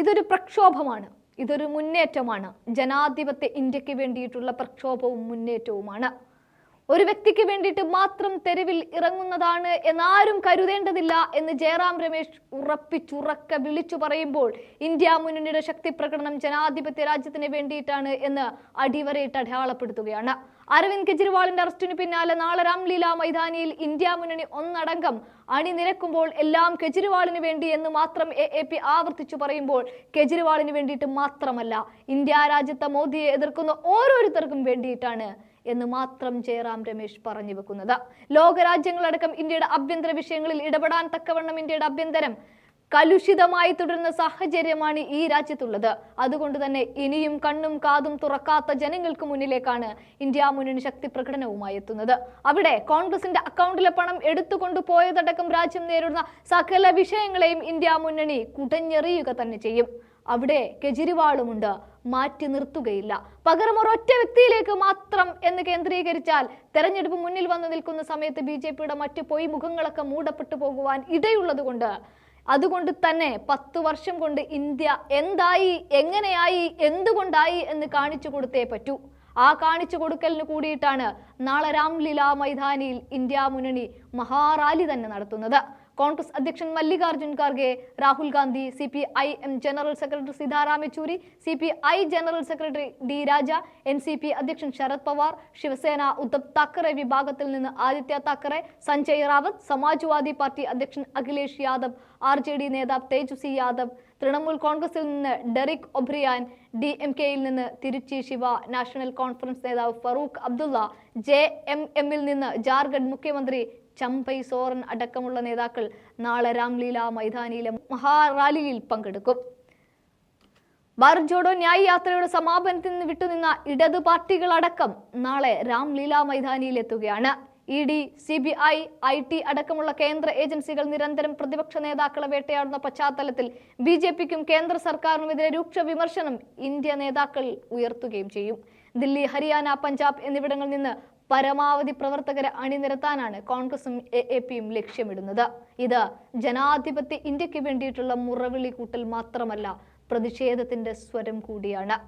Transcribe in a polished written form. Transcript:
ഇതൊരു പ്രക്ഷോഭമാണ്, ഇതൊരു മുന്നേറ്റമാണ്. ജനാധിപത്യ ഇന്ത്യക്ക് വേണ്ടിയിട്ടുള്ള പ്രക്ഷോഭവും മുന്നേറ്റവുമാണ്. ഒരു വ്യക്തിക്ക് വേണ്ടിയിട്ട് മാത്രം തെരുവിൽ ഇറങ്ങുന്നതാണ് എന്നാരും കരുതേണ്ടതില്ല എന്ന് ജയറാം രമേശ് ഉറപ്പിച്ചുറക്കെ വിളിച്ചു പറയുമ്പോൾ ഇന്ത്യ മുന്നണിയുടെ ശക്തി പ്രകടനം ജനാധിപത്യ രാജ്യത്തിന് വേണ്ടിയിട്ടാണ് എന്ന് അടിവരയിട്ട് അടയാളപ്പെടുത്തുകയാണ്. അരവിന്ദ് കെജ്രിവാളിന്റെ അറസ്റ്റിന് പിന്നാലെ നാളെ രാംലീല മൈതാനിയിൽ ഇന്ത്യ മുന്നണി ഒന്നടങ്കം അണിനിരക്കുമ്പോൾ എല്ലാം കെജ്രിവാളിന് വേണ്ടി എന്ന് മാത്രം AAP ആവർത്തിച്ചു പറയുമ്പോൾ കെജ്രിവാളിന് വേണ്ടിയിട്ട് മാത്രമല്ല, ഇന്ത്യ രാജ്യത്തെ മോദിയെ എതിർക്കുന്ന ഓരോരുത്തർക്കും വേണ്ടിയിട്ടാണ് എന്ന് മാത്രം ജയറാം രമേശ് പറഞ്ഞു വെക്കുന്നത്. ലോകരാജ്യങ്ങളടക്കം ഇന്ത്യയുടെ ആഭ്യന്തര വിഷയങ്ങളിൽ ഇടപെടാൻ തക്കവണ്ണം ഇന്ത്യയുടെ ആഭ്യന്തരം കലുഷിതമായി തുടരുന്ന സാഹചര്യമാണ് ഈ രാജ്യത്തുള്ളത്. അതുകൊണ്ട് തന്നെ ഇനിയും കണ്ണും കാതും തുറക്കാത്ത ജനങ്ങൾക്ക് മുന്നിലേക്കാണ് ഇന്ത്യ മുന്നണി ശക്തി പ്രകടനവുമായി എത്തുന്നത്. അവിടെ കോൺഗ്രസിന്റെ അക്കൗണ്ടിലെ പണം എടുത്തുകൊണ്ടു പോയതടക്കം രാജ്യം നേരിടുന്ന സകല വിഷയങ്ങളെയും ഇന്ത്യ മുന്നണി കുടഞ്ഞെറിയുക തന്നെ ചെയ്യും. അവിടെ കെജ്രിവാളുമുണ്ട്, മാറ്റി നിർത്തുകയില്ല. പകരം ഒരൊറ്റ വ്യക്തിയിലേക്ക് മാത്രം എന്ന് കേന്ദ്രീകരിച്ചാൽ തെരഞ്ഞെടുപ്പ് മുന്നിൽ വന്നു നിൽക്കുന്ന സമയത്ത് BJPയുടെ മറ്റു പൊയ് മുഖങ്ങളൊക്കെ മൂടപ്പെട്ടു പോകുവാൻ ഇടയുള്ളത് അതുകൊണ്ട് തന്നെ 10 വർഷം കൊണ്ട് ഇന്ത്യ എന്തായി, എങ്ങനെയായി, എന്തുകൊണ്ടായി എന്ന് കാണിച്ചു കൊടുത്തേ പറ്റൂ. ആ കാണിച്ചു കൊടുക്കലിന് കൂടിയിട്ടാണ് നാളെ രാംലീല മൈതാനിയിൽ ഇന്ത്യ മുന്നണി മഹാറാലി തന്നെ നടത്തുന്നത്. കോൺഗ്രസ് അധ്യക്ഷൻ Mallikarjun Kharge, Rahul Gandhi, CPIM general secretary Sitaram Yechury, CPI general secretary D രാജ, NCP അധ്യക്ഷൻ ശരത് പവാർ, ശിവസേന ഉദ്ധവ് താക്കറെ വിഭാഗത്തിൽ നിന്ന് ആദിത്യ താക്കറെ, സഞ്ജയ് റാവത്ത്, സമാജ്വാദി പാർട്ടി അധ്യക്ഷൻ അഖിലേഷ് യാദവ്, RJD നേതാവ് തേജസ്വി യാദവ്, തൃണമൂൽ കോൺഗ്രസിൽ നിന്ന് ഡെറിക് ഒബ്രിയാൻ, DMKയിൽ നിന്ന് തിരുച്ചി ശിവ, നാഷണൽ കോൺഫറൻസ് നേതാവ് ഫറൂഖ് അബ്ദുള്ള, JMMൽ നിന്ന് ജാർഖണ്ഡ് മുഖ്യമന്ത്രി ചമ്പൈ സോറൻ അടക്കമുള്ള നേതാക്കൾ നാളെ രാംലീല മൈതാനിയിലെ മഹാറാലിയിൽ പങ്കെടുക്കും. ഭാരത് ജോഡോ ന്യായ് യാത്രയുടെ സമാപനത്തിൽ നിന്ന് വിട്ടുനിന്ന ഇടത് പാർട്ടികളടക്കം നാളെ രാംലീല മൈതാനിയിൽ എത്തുകയാണ്. ED, CBI, IT അടക്കമുള്ള കേന്ദ്ര ഏജൻസികൾ നിരന്തരം പ്രതിപക്ഷ നേതാക്കളെ വേട്ടയാടുന്ന പശ്ചാത്തലത്തിൽ BJPക്കും കേന്ദ്ര സർക്കാരിനുമെതിരെ രൂക്ഷ വിമർശനം ഇന്ത്യ നേതാക്കൾ ഉയർത്തുകയും ചെയ്യും. ദില്ലി, ഹരിയാന, പഞ്ചാബ് എന്നിവിടങ്ങളിൽ നിന്ന് പരമാവധി പ്രവർത്തകരെ അണിനിരത്താനാണ് കോൺഗ്രസും AAPയും ലക്ഷ്യമിടുന്നത്. ഇത് ജനാധിപത്യ ഇന്ത്യക്ക് വേണ്ടിയിട്ടുള്ള മുറവിളി കൂട്ടൽ മാത്രമല്ല, പ്രതിഷേധത്തിന്റെ സ്വരം കൂടിയാണ്.